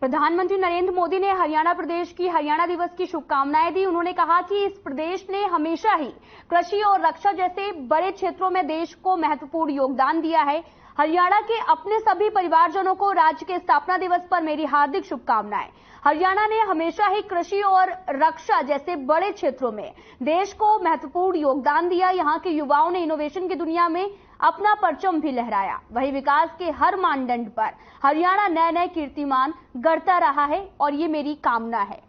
प्रधानमंत्री नरेंद्र मोदी ने हरियाणा प्रदेश की हरियाणा दिवस की शुभकामनाएं दी। उन्होंने कहा कि इस प्रदेश ने हमेशा ही कृषि और रक्षा जैसे बड़े क्षेत्रों में देश को महत्वपूर्ण योगदान दिया है। हरियाणा के अपने सभी परिवारजनों को राज्य के स्थापना दिवस पर मेरी हार्दिक शुभकामनाएं। हरियाणा ने हमेशा ही कृषि और रक्षा जैसे बड़े क्षेत्रों में देश को महत्वपूर्ण योगदान दिया। यहाँ के युवाओं ने इनोवेशन की दुनिया में अपना परचम भी लहराया। वही विकास के हर मानदंड पर हरियाणा नए नए कीर्तिमान गढ़ता रहा है और ये मेरी कामना है।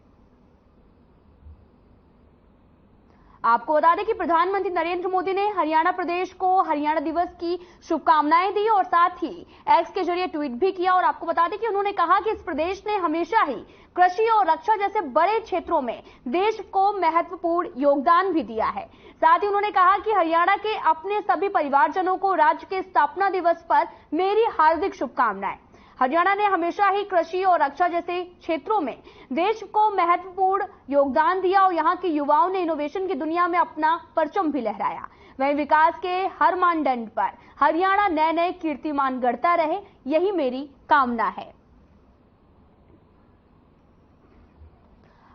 आपको बता दें कि प्रधानमंत्री नरेंद्र मोदी ने हरियाणा प्रदेश को हरियाणा दिवस की शुभकामनाएं दी और साथ ही एक्स के जरिए ट्वीट भी किया। और आपको बता दें कि उन्होंने कहा कि इस प्रदेश ने हमेशा ही कृषि और रक्षा जैसे बड़े क्षेत्रों में देश को महत्वपूर्ण योगदान भी दिया है। साथ ही उन्होंने कहा कि हरियाणा के अपने सभी परिवारजनों को राज्य के स्थापना दिवस पर मेरी हार्दिक शुभकामनाएं। हरियाणा ने हमेशा ही कृषि और रक्षा जैसे क्षेत्रों में देश को महत्वपूर्ण योगदान दिया और यहाँ के युवाओं ने इनोवेशन की दुनिया में अपना परचम भी लहराया। वहीं विकास के हर मानदंड पर हरियाणा नए नए कीर्तिमान गढ़ता रहे, यही मेरी कामना है।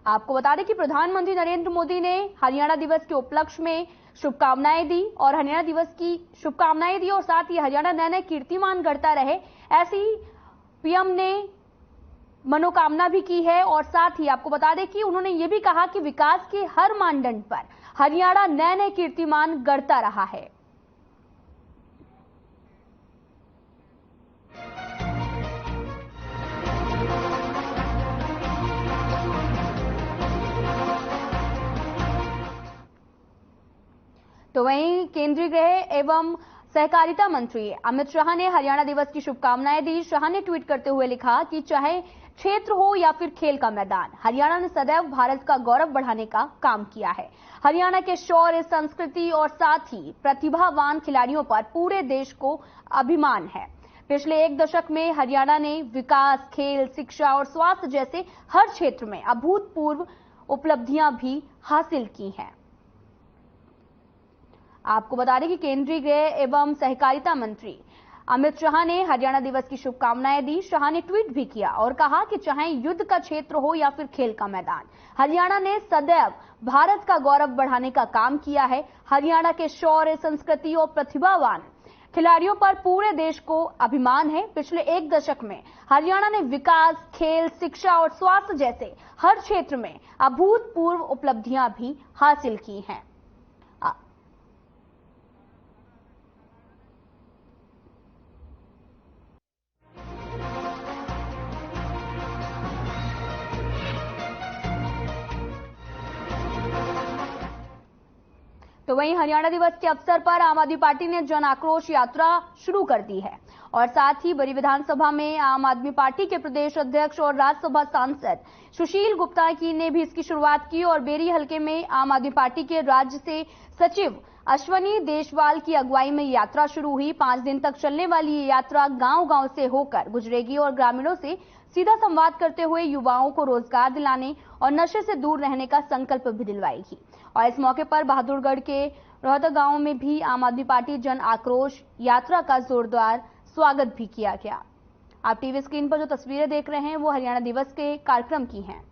आपको बता दें कि प्रधानमंत्री नरेंद्र मोदी ने हरियाणा दिवस के उपलक्ष्य में शुभकामनाएं दी और हरियाणा दिवस की शुभकामनाएं दी और साथ ही हरियाणा नए नए कीर्तिमान गढ़ता रहे, ऐसी पीएम ने मनोकामना भी की है। और साथ ही आपको बता दें कि उन्होंने ये भी कहा कि विकास के हर मानदंड पर हरियाणा नए नए कीर्तिमान गढ़ता रहा है। तो वहीं केंद्रीय गृह एवं सहकारिता मंत्री अमित शाह ने हरियाणा दिवस की शुभकामनाएं दी। शाह ने ट्वीट करते हुए लिखा कि चाहे क्षेत्र हो या फिर खेल का मैदान, हरियाणा ने सदैव भारत का गौरव बढ़ाने का काम किया है। हरियाणा के शौर्य, संस्कृति और साथ ही प्रतिभावान खिलाड़ियों पर पूरे देश को अभिमान है। पिछले एक दशक में हरियाणा ने विकास, खेल, शिक्षा और स्वास्थ्य जैसे हर क्षेत्र में अभूतपूर्व उपलब्धियां भी हासिल की हैं। आपको बता दें कि केंद्रीय गृह एवं सहकारिता मंत्री अमित शाह ने हरियाणा दिवस की शुभकामनाएं दी। शाह ने ट्वीट भी किया और कहा कि चाहे युद्ध का क्षेत्र हो या फिर खेल का मैदान, हरियाणा ने सदैव भारत का गौरव बढ़ाने का काम किया है। हरियाणा के शौर्य, संस्कृति और प्रतिभावान खिलाड़ियों पर पूरे देश को अभिमान है। पिछले एक दशक में हरियाणा ने विकास, खेल, शिक्षा और स्वास्थ्य जैसे हर क्षेत्र में अभूतपूर्व उपलब्धियां भी हासिल की हैं। तो वहीं हरियाणा दिवस के अवसर पर आम आदमी पार्टी ने जन आक्रोश यात्रा शुरू कर दी है और साथ ही बड़ी विधानसभा में आम आदमी पार्टी के प्रदेश अध्यक्ष और राज्यसभा सांसद सुशील गुप्ता की ने भी इसकी शुरुआत की। और बेरी हलके में आम आदमी पार्टी के राज्य से सचिव अश्वनी देशवाल की अगुवाई में यात्रा शुरू हुई। 5 दिन तक चलने वाली ये यात्रा गांव-गांव से होकर गुजरेगी और ग्रामीणों से सीधा संवाद करते हुए युवाओं को रोजगार दिलाने और नशे से दूर रहने का संकल्प भी दिलवाएगी। और इस मौके पर बहादुरगढ़ के रोहतक गांव में भी आम आदमी पार्टी जन आक्रोश यात्रा का जोरदार स्वागत भी किया गया। आप टीवी स्क्रीन पर जो तस्वीरें देख रहे हैं वो हरियाणा दिवस के कार्यक्रम की हैं।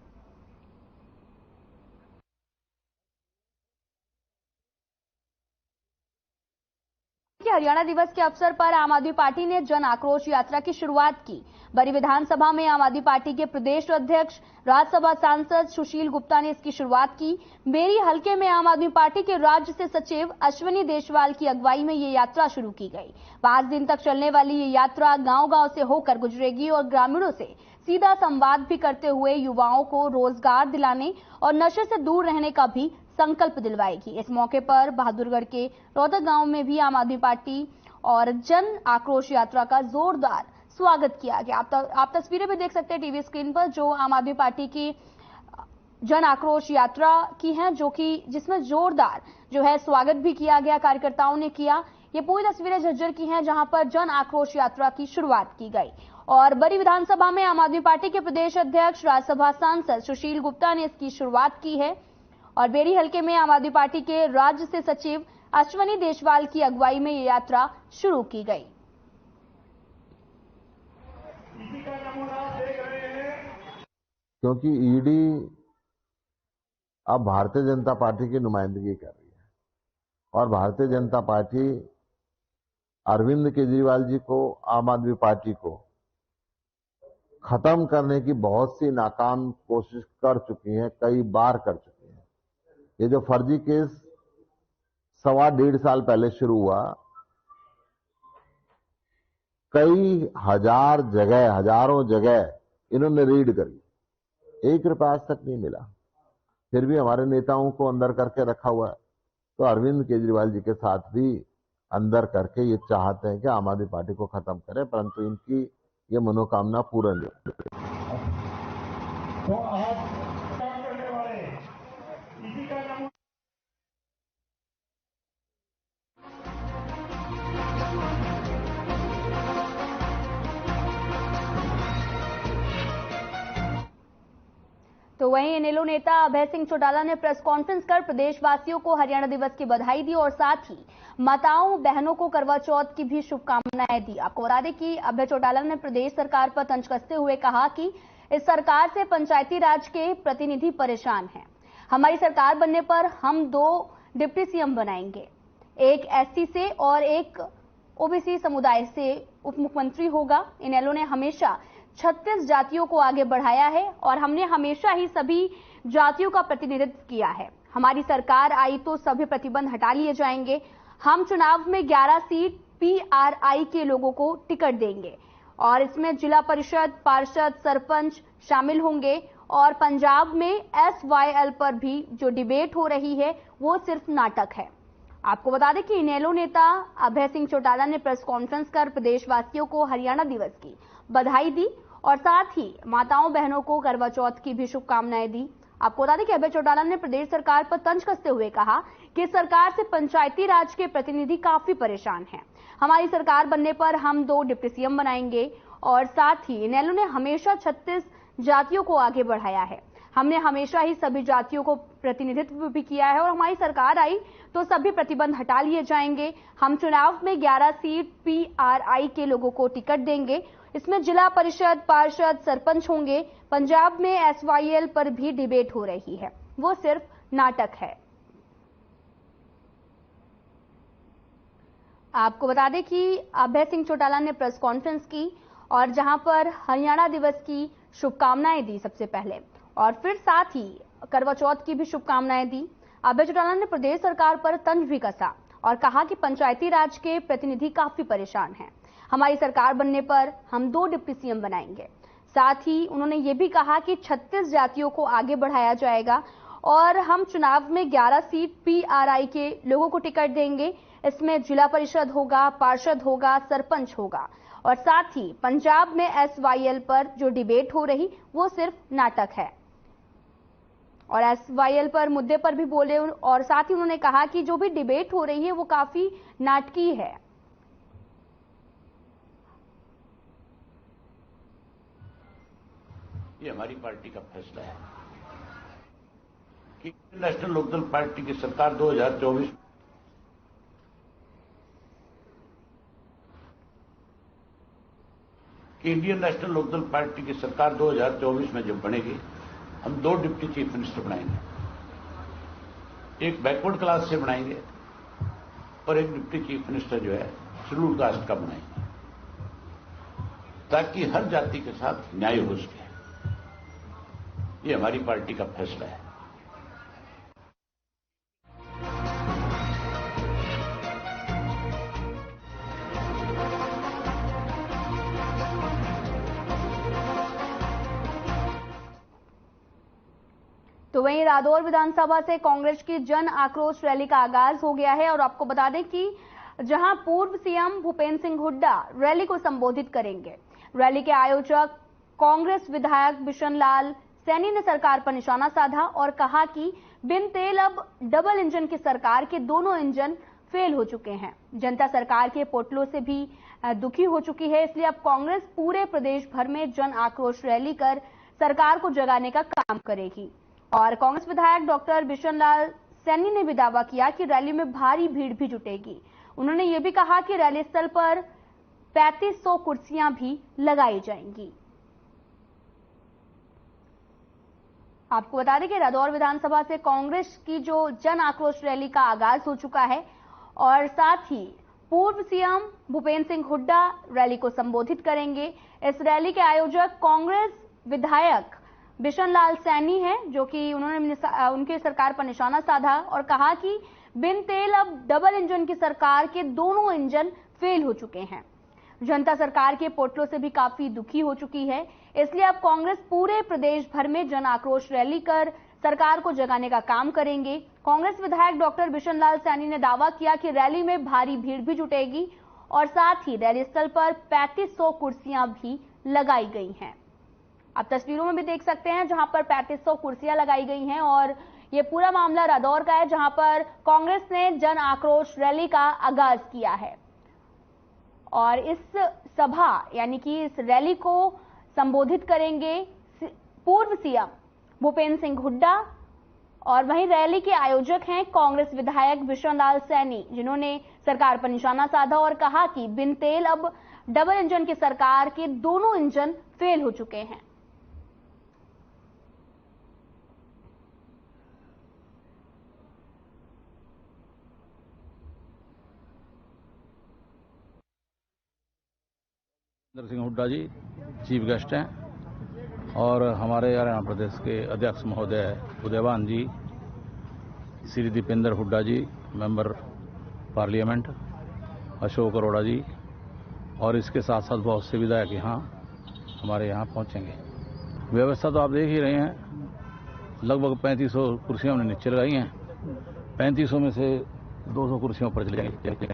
हरियाणा दिवस के अवसर पर आम आदमी पार्टी ने जन आक्रोश यात्रा की शुरुआत की। बड़ी विधानसभा में आम आदमी पार्टी के प्रदेश अध्यक्ष, राज्यसभा सांसद सुशील गुप्ता ने इसकी शुरुआत की। बेरी हलके में आम आदमी पार्टी के राज्य से सचिव अश्वनी देशवाल की अगुवाई में ये यात्रा शुरू की गई। 5 दिन तक चलने वाली ये यात्रा गांव-गांव से होकर गुजरेगी और ग्रामीणों से सीधा संवाद भी करते हुए युवाओं को रोजगार दिलाने और नशे से दूर रहने का भी संकल्प दिलवाएगी। इस मौके पर बहादुरगढ़ के रोहतक गांव में भी आम आदमी पार्टी और जन आक्रोश यात्रा का जोरदार स्वागत किया गया। आप तस्वीरें भी देख सकते हैं टीवी स्क्रीन पर जो आम आदमी पार्टी की जन आक्रोश यात्रा की हैं, जो कि जिसमें जोरदार जो है स्वागत भी किया गया, कार्यकर्ताओं ने किया। ये पूरी तस्वीरें झज्जर की हैं जहां पर जन आक्रोश यात्रा की शुरुआत की गई। और बड़ी विधानसभा में आम आदमी पार्टी के प्रदेश अध्यक्ष, राज्यसभा सांसद सुशील गुप्ता ने इसकी शुरुआत की है। और बेरी हलके में आम आदमी पार्टी के राज्य से सचिव अश्वनी देशवाल की अगुवाई में ये यात्रा शुरू की गई। इसी का नमूना आप देख रहे हैं क्योंकि ईडी अब भारतीय जनता पार्टी की नुमाइंदगी कर रही है और भारतीय जनता पार्टी अरविंद केजरीवाल जी को, आम आदमी पार्टी को खत्म करने की बहुत सी नाकाम कोशिश कर चुकी है, कई बार कर चुकी है। ये जो फर्जी केस 1.25 साल पहले शुरू हुआ, कई हजार जगह, हजारों जगह इन्होंने रीड करी, 1 रुपया आज तक नहीं मिला। फिर भी हमारे नेताओं को अंदर करके रखा हुआ है। तो अरविंद केजरीवाल जी के साथ भी अंदर करके ये चाहते हैं कि आम आदमी पार्टी को खत्म करें, परंतु इनकी ये मनोकामना पूर्ण नहीं। तो आज काम करने वाले इसी का नाम तो वहीं इनेलो नेता अभय सिंह चौटाला ने प्रेस कॉन्फ्रेंस कर प्रदेशवासियों को हरियाणा दिवस की बधाई दी और साथ ही माताओं बहनों को करवा चौथ की भी शुभकामनाएं दी। आपको बता दें कि अभय चौटाला ने प्रदेश सरकार पर तंज कसते हुए कहा कि इस सरकार से पंचायती राज के प्रतिनिधि परेशान हैं। हमारी सरकार बनने पर हम 2 डिप्टी सीएम बनाएंगे, एक एससी से और एक ओबीसी समुदाय से उप मुख्यमंत्री होगा। इनेलो ने हमेशा 36 जातियों को आगे बढ़ाया है और हमने हमेशा ही सभी जातियों का प्रतिनिधित्व किया है। हमारी सरकार आई तो सभी प्रतिबंध हटा लिए जाएंगे। हम चुनाव में 11 सीट पीआरआई के लोगों को टिकट देंगे और इसमें जिला परिषद, पार्षद, सरपंच शामिल होंगे। और पंजाब में एसवाईएल पर भी जो डिबेट हो रही है वो सिर्फ नाटक है। आपको बता दें कि इनेलो नेता अभय सिंह चौटाला ने प्रेस कॉन्फ्रेंस कर प्रदेशवासियों को हरियाणा दिवस की बधाई दी और साथ ही माताओं बहनों को करवा चौथ की भी शुभकामनाएं दी। आपको बता दें कि अभय चौटाला ने प्रदेश सरकार पर तंज कसते हुए कहा कि सरकार से पंचायती राज के प्रतिनिधि काफी परेशान हैं। हमारी सरकार बनने पर हम 2 डिप्टी सीएम बनाएंगे और साथ ही इनेलो ने हमेशा 36 जातियों को आगे बढ़ाया है। हमने हमेशा ही सभी जातियों को प्रतिनिधित्व भी किया है और हमारी सरकार आई तो सभी प्रतिबंध हटा लिए जाएंगे। हम चुनाव में 11 सीट पीआरआई के लोगों को टिकट देंगे। इसमें जिला परिषद, पार्षद, सरपंच होंगे। पंजाब में एसवाईएल पर भी डिबेट हो रही है, वो सिर्फ नाटक है। आपको बता दें कि अभय सिंह चौटाला ने प्रेस कॉन्फ्रेंस की और जहां पर हरियाणा दिवस की शुभकामनाएं दी सबसे पहले और फिर साथ ही करवा चौथ की भी शुभकामनाएं दी। अभय चौटाला ने प्रदेश सरकार पर तंज भी कसा और कहा कि पंचायती राज के प्रतिनिधि काफी परेशान हैं। हमारी सरकार बनने पर हम 2 डिप्टी सीएम बनाएंगे। साथ ही उन्होंने ये भी कहा कि 36 जातियों को आगे बढ़ाया जाएगा और हम चुनाव में 11 सीट पीआरआई के लोगों को टिकट देंगे। इसमें जिला परिषद होगा, पार्षद होगा, सरपंच होगा और साथ ही पंजाब में एसवाईएल पर जो डिबेट हो रही वो सिर्फ नाटक है। और एसवाईएल पर मुद्दे पर भी बोले और साथ ही उन्होंने कहा कि जो भी डिबेट हो रही है वो काफी नाटकीय है। ये हमारी पार्टी का फैसला है कि नेशनल लोकदल पार्टी की सरकार 2024 कि इंडियन नेशनल लोकदल पार्टी की सरकार 2024 में जब बनेगी, हम 2 डिप्टी चीफ मिनिस्टर बनाएंगे। एक बैकवर्ड क्लास से बनाएंगे और एक डिप्टी चीफ मिनिस्टर जो है शेड्यूल्ड कास्ट का बनाएंगे, ताकि हर जाति के साथ न्याय हो सके। ये हमारी पार्टी का फैसला है। तो वहीं रादौर विधानसभा से कांग्रेस की जन आक्रोश रैली का आगाज हो गया है और आपको बता दें कि जहां पूर्व सीएम भूपेंद्र सिंह हुड्डा रैली को संबोधित करेंगे। रैली के आयोजक कांग्रेस विधायक बिशन लाल सैनी ने सरकार पर निशाना साधा और कहा कि बिन तेल अब डबल इंजन की सरकार के दोनों इंजन फेल हो चुके हैं। जनता सरकार के पोटलों से भी दुखी हो चुकी है, इसलिए अब कांग्रेस पूरे प्रदेश भर में जन आक्रोश रैली कर सरकार को जगाने का काम करेगी। और कांग्रेस विधायक डॉक्टर बिशन लाल सैनी ने भी दावा किया कि रैली में भारी भीड़ भी जुटेगी। उन्होंने ये भी कहा कि रैली स्थल पर 3500 कुर्सियां भी लगाई जाएंगी। आपको बता दें कि रादौर विधानसभा से कांग्रेस की जो जन आक्रोश रैली का आगाज हो चुका है और साथ ही पूर्व सीएम भूपेंद्र सिंह हुड्डा रैली को संबोधित करेंगे। इस रैली के आयोजक कांग्रेस विधायक बिशन लाल सैनी हैं, जो कि उन्होंने उनके सरकार पर निशाना साधा और कहा कि बिन तेल अब डबल इंजन की सरकार के दोनों इंजन फेल हो चुके हैं। जनता सरकार के पोटलों से भी काफी दुखी हो चुकी है, इसलिए अब कांग्रेस पूरे प्रदेश भर में जन आक्रोश रैली कर सरकार को जगाने का काम करेंगे। कांग्रेस विधायक डॉक्टर बिशन लाल सैनी ने दावा किया कि रैली में भारी भीड़ भी जुटेगी और साथ ही रैली स्थल पर 3500 कुर्सियां भी लगाई गई हैं। आप तस्वीरों में भी देख सकते हैं जहां पर 3500 कुर्सियां लगाई गई हैं और ये पूरा मामला रादौर का है, जहां पर कांग्रेस ने जन आक्रोश रैली का आगाज किया है और इस सभा यानी कि इस रैली को संबोधित करेंगे पूर्व सीएम भूपेंद्र सिंह हुड्डा और वहीं रैली के आयोजक हैं कांग्रेस विधायक बिशन लाल सैनी, जिन्होंने सरकार पर निशाना साधा और कहा कि बिन तेल अब डबल इंजन की सरकार के दोनों इंजन फेल हो चुके हैं। भूपेंद्र सिंह हुड्डा जी चीफ गेस्ट हैं और हमारे हरियाणा प्रदेश के अध्यक्ष महोदय उदयवान जी, श्री दीपेंद्र हुड्डा जी मेंबर पार्लियामेंट, अशोक अरोड़ा जी और इसके साथ साथ बहुत से विधायक यहाँ हमारे यहाँ पहुँचेंगे। व्यवस्था तो आप देख ही रहे हैं, लगभग 3500 कुर्सियाँ हमने नीचे लगाई हैं। 3500 में से 200 कुर्सियों पर चले जाएंगे।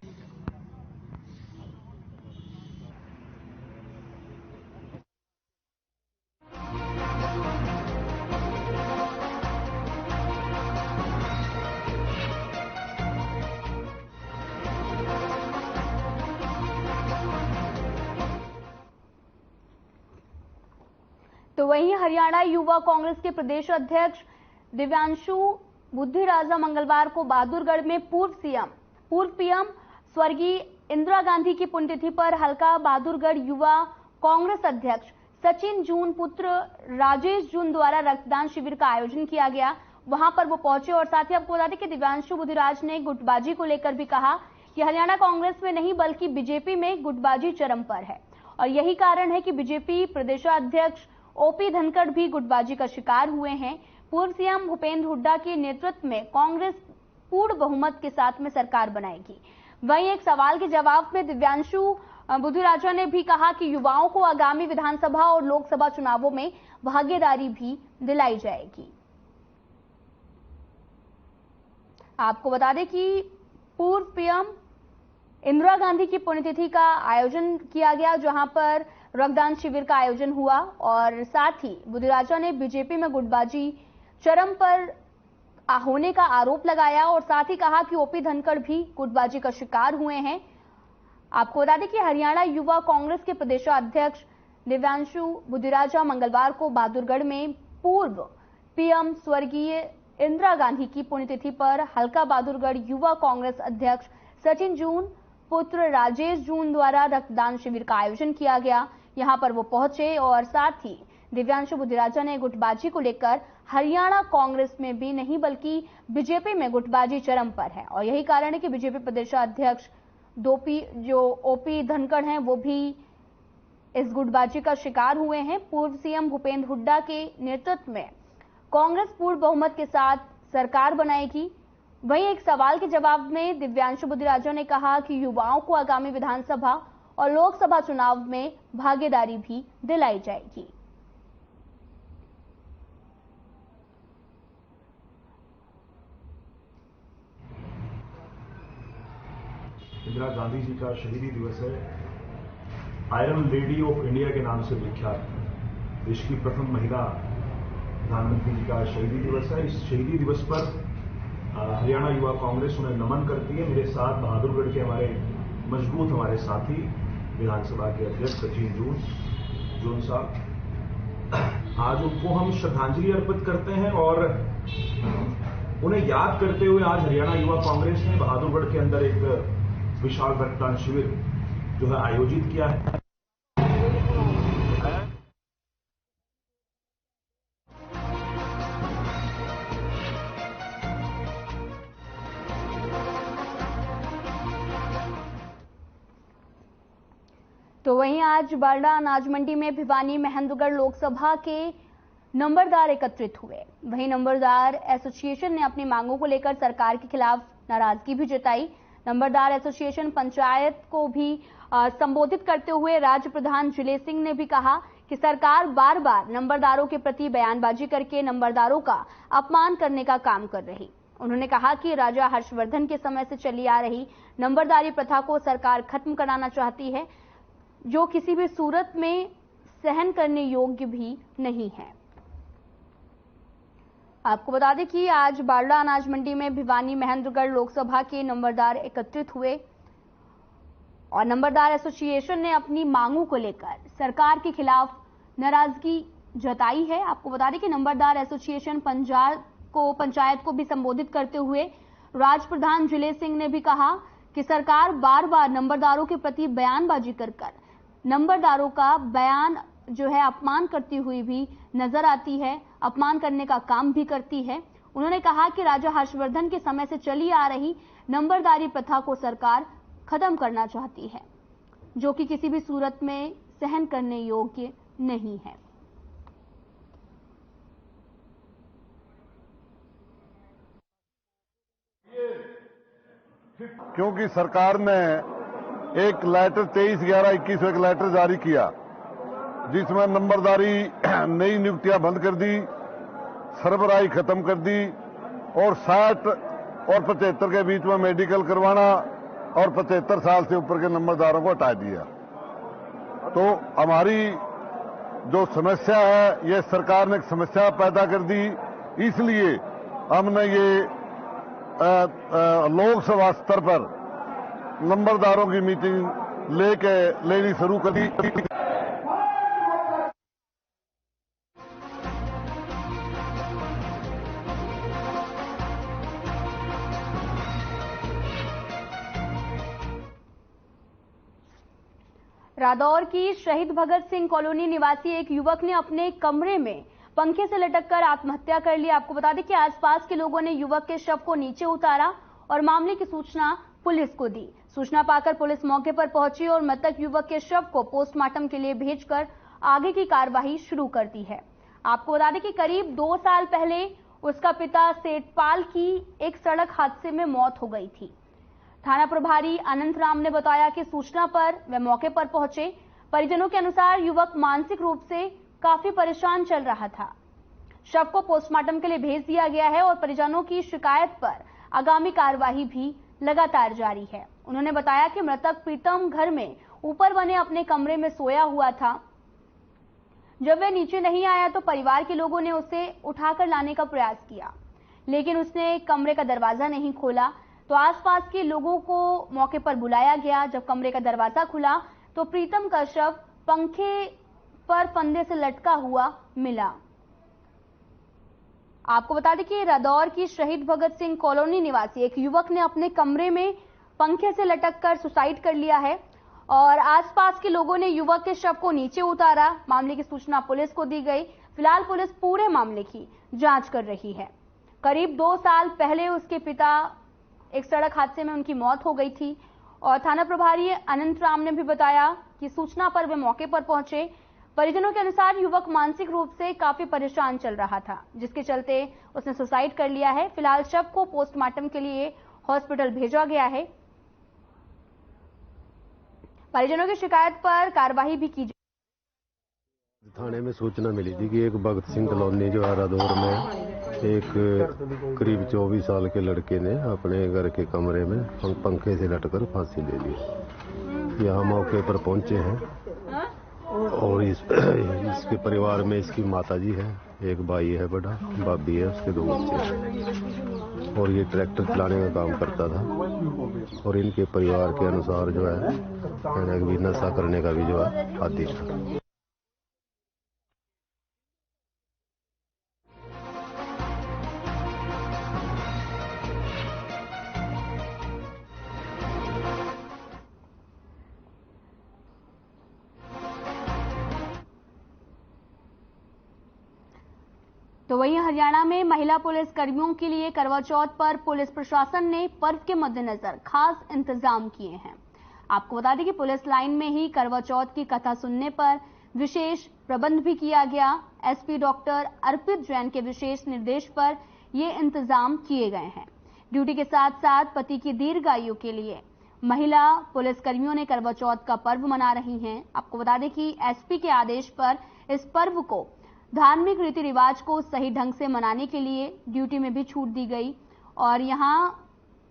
तो वहीं हरियाणा युवा कांग्रेस के प्रदेश अध्यक्ष दिव्यांशु बुद्धिराजा मंगलवार को बहादुरगढ़ में पूर्व पीएम स्वर्गीय इंदिरा गांधी की पुण्यतिथि पर हल्का बहादुरगढ़ युवा कांग्रेस अध्यक्ष सचिन जून पुत्र राजेश जून द्वारा रक्तदान शिविर का आयोजन किया गया। वहां पर वो पहुंचे और साथ ही आपको बता दें कि दिव्यांशु बुद्धिराज ने गुटबाजी को लेकर भी कहा कि हरियाणा कांग्रेस में नहीं बल्कि बीजेपी में गुटबाजी चरम पर है और यही कारण है कि बीजेपी प्रदेशाध्यक्ष ओपी धनखड़ भी गुटबाजी का शिकार हुए हैं। पूर्व सीएम भूपेंद्र हुड्डा के नेतृत्व में कांग्रेस पूर्ण बहुमत के साथ में सरकार बनाएगी। वहीं एक सवाल के जवाब में दिव्यांशु बुद्धिराजा ने भी कहा कि युवाओं को आगामी विधानसभा और लोकसभा चुनावों में भागीदारी भी दिलाई जाएगी। आपको बता दें कि पूर्व पीएम इंदिरा गांधी की पुण्यतिथि का आयोजन किया गया, जहां पर रक्तदान शिविर का आयोजन हुआ और साथ ही बुद्धिराजा ने बीजेपी में गुटबाजी चरम पर होने का आरोप लगाया और साथ ही कहा कि ओपी धनखड़ भी गुटबाजी का शिकार हुए हैं। आपको बता दें कि हरियाणा युवा कांग्रेस के प्रदेशाध्यक्ष दिव्यांशु बुद्धिराजा मंगलवार को बहादुरगढ़ में पूर्व पीएम स्वर्गीय इंदिरा गांधी की पुण्यतिथि पर हल्का बहादुरगढ़ युवा कांग्रेस अध्यक्ष सचिन जून पुत्र राजेश जून द्वारा रक्तदान शिविर का आयोजन किया गया। यहां पर वो पहुंचे और साथ ही दिव्यांशु बुद्धिराजा ने गुटबाजी को लेकर हरियाणा कांग्रेस में भी नहीं बल्कि बीजेपी में गुटबाजी चरम पर है और यही कारण है कि बीजेपी प्रदेशाध्यक्ष ओपी धनखड़ हैं, वो भी इस गुटबाजी का शिकार हुए हैं। पूर्व सीएम भूपेंद्र हुड्डा के नेतृत्व में कांग्रेस पूर्ण बहुमत के साथ सरकार बनाएगी। वहीं एक सवाल के जवाब में दिव्यांशु बुद्धिराजा ने कहा कि युवाओं को आगामी विधानसभा और लोकसभा चुनाव में भागीदारी भी दिलाई जाएगी। इंदिरा गांधी जी का शहीदी दिवस है। आयरन लेडी ऑफ इंडिया के नाम से विख्यात देश की प्रथम महिला प्रधानमंत्री जी का शहीदी दिवस है। इस शहीदी दिवस पर हरियाणा युवा कांग्रेस उन्हें नमन करती है। मेरे साथ बहादुरगढ़ के हमारे साथी विधानसभा के अध्यक्ष सचिन जून साहब, आज उनको हम श्रद्धांजलि अर्पित करते हैं और उन्हें याद करते हुए आज हरियाणा युवा कांग्रेस ने बहादुरगढ़ के अंदर एक विशाल रक्तदान शिविर जो है आयोजित किया है। तो वहीं आज बारडा अनाज मंडी में भिवानी महेंद्रगढ़ लोकसभा के नंबरदार एकत्रित हुए। वहीं नंबरदार एसोसिएशन ने अपनी मांगों को लेकर सरकार के खिलाफ नाराजगी भी जताई। नंबरदार एसोसिएशन पंचायत को भी संबोधित करते हुए राज्य प्रधान जिले सिंह ने भी कहा कि सरकार बार बार नंबरदारों के प्रति बयानबाजी करके नंबरदारों का अपमान करने का काम कर रही। उन्होंने कहा कि राजा हर्षवर्धन के समय से चली आ रही नंबरदारी प्रथा को सरकार खत्म कराना चाहती है, जो किसी भी सूरत में सहन करने योग्य भी नहीं है। आपको बता दें कि आज बारडा अनाज मंडी में भिवानी महेंद्रगढ़ लोकसभा के नंबरदार एकत्रित हुए और नंबरदार एसोसिएशन ने अपनी मांगों को लेकर सरकार के खिलाफ नाराजगी जताई है। आपको बता दें कि नंबरदार एसोसिएशन पंचायत को भी संबोधित करते हुए राज्य प्रधान जिले सिंह ने भी कहा कि सरकार बार बार नंबरदारों के प्रति बयानबाजी कर नंबरदारों का बयान जो है अपमान करती हुई भी नजर आती है, अपमान करने का काम भी करती है। उन्होंने कहा कि राजा हर्षवर्धन के समय से चली आ रही नंबरदारी प्रथा को सरकार खत्म करना चाहती है, जो कि किसी भी सूरत में सहन करने योग्य नहीं है। क्योंकि सरकार ने एक लेटर 23/11/21 एक लेटर जारी किया जिसमें नंबरदारी नई नियुक्तियां बंद कर दी, सरबराही खत्म कर दी और 60 और 75 के बीच में मेडिकल करवाना और 75 साल से ऊपर के नंबरदारों को हटा दिया। तो हमारी जो समस्या है, ये सरकार ने एक समस्या पैदा कर दी, इसलिए हमने ये लोकसभा स्तर पर नंबरदारों की मीटिंग लेनी शुरू कर दी। रादौर की शहीद भगत सिंह कॉलोनी निवासी एक युवक ने अपने कमरे में पंखे से लटककर आत्महत्या कर ली। आपको बता दें कि आसपास के लोगों ने युवक के शव को नीचे उतारा और मामले की सूचना पुलिस को दी। सूचना पाकर पुलिस मौके पर पहुंची और मृतक युवक के शव को पोस्टमार्टम के लिए भेजकर आगे की कार्रवाई शुरू कर दी है। आपको बता दें कि करीब 2 साल पहले उसका पिता सेठपाल की एक सड़क हादसे में मौत हो गई थी। थाना प्रभारी अनंत राम ने बताया कि सूचना पर वे मौके पर पहुंचे। परिजनों के अनुसार युवक मानसिक रूप से काफी परेशान चल रहा था। शव को पोस्टमार्टम के लिए भेज दिया गया है और परिजनों की शिकायत पर आगामी कार्यवाही भी लगातार जारी है। उन्होंने बताया कि मृतक प्रीतम घर में ऊपर बने अपने कमरे में सोया हुआ था। जब वह नीचे नहीं आया तो परिवार के लोगों ने उसे उठाकर लाने का प्रयास किया, लेकिन उसने कमरे का दरवाजा नहीं खोला। तो आसपास के लोगों को मौके पर बुलाया गया। जब कमरे का दरवाजा खुला तो प्रीतम का शव पंखे पर फंदे से लटका हुआ मिला। आपको बता दें कि रादौर की शहीद भगत सिंह कॉलोनी निवासी एक युवक ने अपने कमरे में पंखे से लटककर सुसाइड कर लिया है और आसपास के लोगों ने युवक के शव को नीचे उतारा। मामले की सूचना पुलिस को दी गई। फिलहाल पुलिस पूरे मामले की जांच कर रही है। करीब 2 साल पहले उसके पिता एक सड़क हादसे में उनकी मौत हो गई थी और थाना प्रभारी अनंत राम ने भी बताया कि सूचना पर वे मौके पर पहुंचे। परिजनों के अनुसार युवक मानसिक रूप से काफी परेशान चल रहा था, जिसके चलते उसने सुसाइड कर लिया है। फिलहाल शव को पोस्टमार्टम के लिए हॉस्पिटल भेजा गया है। परिजनों की शिकायत पर कार्रवाई भी की। थाने में सूचना मिली थी कि एक भगत सिंह कॉलोनी जो है रादौर में एक करीब 24 साल के लड़के ने अपने घर के कमरे में पंखे से लटकर फांसी ले ली। यहाँ मौके पर पहुंचे हैं और इसके परिवार में इसकी माताजी है, एक भाई है बड़ा, भाभी है, उसके 2 बच्चे हैं और ये ट्रैक्टर चलाने का काम करता था और इनके परिवार के अनुसार जो है भी नशा करने का भी जो है आदी था। तो वहीं हरियाणा में महिला पुलिस कर्मियों के लिए करवा चौथ पर पुलिस प्रशासन ने पर्व के मद्देनजर खास इंतजाम किए हैं। आपको बता दें कि पुलिस लाइन में ही करवा चौथ की कथा सुनने पर विशेष प्रबंध भी किया गया। एसपी डॉक्टर अर्पित जैन के विशेष निर्देश पर ये इंतजाम किए गए हैं। ड्यूटी के साथ साथ पति की दीर्घायु के लिए महिला पुलिसकर्मियों ने करवा चौथ का पर्व मना रही हैं। आपको बता दें कि एसपी के आदेश पर इस पर्व को धार्मिक रीति रिवाज को सही ढंग से मनाने के लिए ड्यूटी में भी छूट दी गई और यहां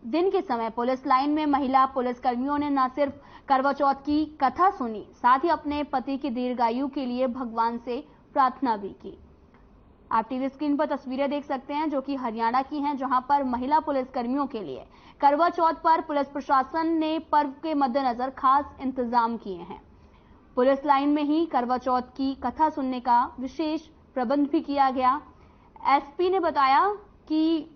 दिन के समय पुलिस लाइन में महिला पुलिसकर्मियों ने न सिर्फ करवा चौथ की कथा सुनी, साथ ही अपने पति की दीर्घायु के लिए भगवान से प्रार्थना भी की। आप टीवी स्क्रीन पर तस्वीरें देख सकते हैं जो कि हरियाणा की हैं, जहां पर महिला पुलिसकर्मियों के लिए करवा चौथ पर पुलिस प्रशासन ने पर्व के मद्देनजर खास इंतजाम किए हैं। पुलिस लाइन में ही करवा चौथ की कथा सुनने का विशेष प्रबंध भी किया गया। एसपी ने बताया कि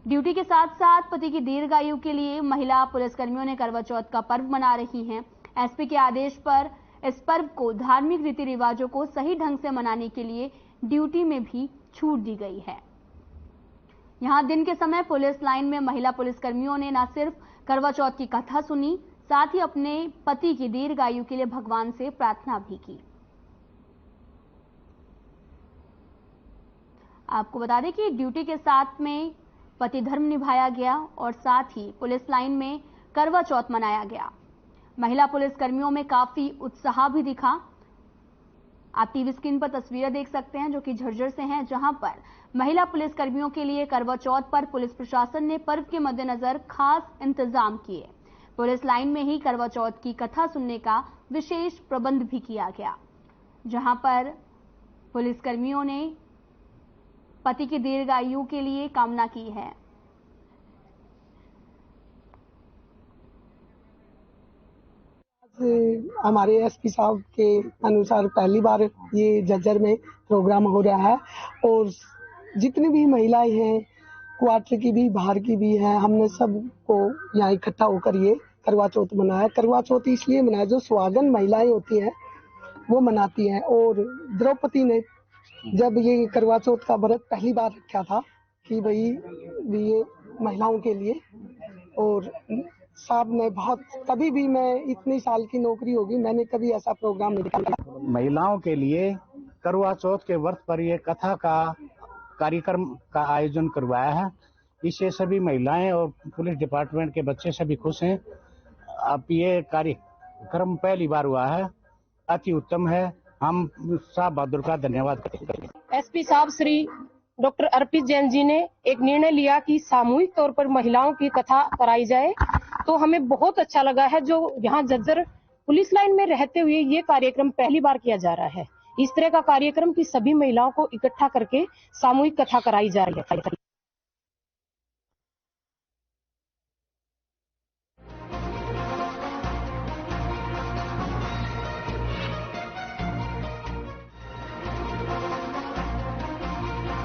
ड्यूटी के साथ साथ पति की दीर्घायु के लिए महिला पुलिसकर्मियों ने करवा चौथ का पर्व मना रही हैं। एसपी के आदेश पर इस पर्व को धार्मिक रीति रिवाजों को सही ढंग से मनाने के लिए ड्यूटी में भी छूट दी गई है। यहां दिन के समय पुलिस लाइन में महिला पुलिसकर्मियों ने न सिर्फ करवा चौथ की कथा सुनी, साथ ही अपने पति की दीर्घायु के लिए भगवान से प्रार्थना भी की। आपको बता दें कि ड्यूटी के साथ में पति धर्म निभाया गया और साथ ही पुलिस लाइन में करवा चौथ मनाया गया। महिला पुलिसकर्मियों में काफी उत्साह भी दिखा। आप टीवी स्क्रीन पर तस्वीरें देख सकते हैं जो कि झज्जर से हैं, जहां पर महिला पुलिसकर्मियों के लिए करवा चौथ पर पुलिस प्रशासन ने पर्व के मद्देनजर खास इंतजाम किए। पुलिस लाइन में ही करवा चौथ की कथा सुनने का विशेष प्रबंध भी किया गया, जहां पर पुलिसकर्मियों ने पति की दीर्घायु के लिए कामना की है। हमारे एसपी साहब के अनुसार पहली बार ये झज्जर में प्रोग्राम हो रहा है और जितनी भी महिलाएं हैं, क्वार्टर की भी बाहर की भी हैं, हमने सबको यहाँ इकट्ठा होकर ये करवा चौथ मनाया। करवा चौथ इसलिए मनाया जो सुहागन महिलाएं होती हैं वो मनाती हैं और द्रौपदी ने जब ये करवा चौथ का व्रत पहली बार रखा था कि भाई ये महिलाओं के लिए, और साहब ने बहुत, कभी भी मैं इतनी साल की नौकरी होगी मैंने कभी ऐसा प्रोग्राम नहीं देखा। महिलाओं के लिए करवा चौथ के व्रत पर ये कथा का कार्यक्रम का आयोजन करवाया है। इससे सभी महिलाएं और पुलिस डिपार्टमेंट के बच्चे सभी खुश हैं। अब ये कार्यक्रम पहली बार हुआ है, अति उत्तम है। हम साहब बहादुर का धन्यवाद करते हैं। एसपी साहब श्री डॉक्टर अर्पित जैन जी ने एक निर्णय लिया कि सामूहिक तौर पर महिलाओं की कथा कराई जाए, तो हमें बहुत अच्छा लगा है। जो यहाँ झज्जर पुलिस लाइन में रहते हुए ये कार्यक्रम पहली बार किया जा रहा है। इस तरह का कार्यक्रम की सभी महिलाओं को इकट्ठा करके सामूहिक कथा कराई जा रही है।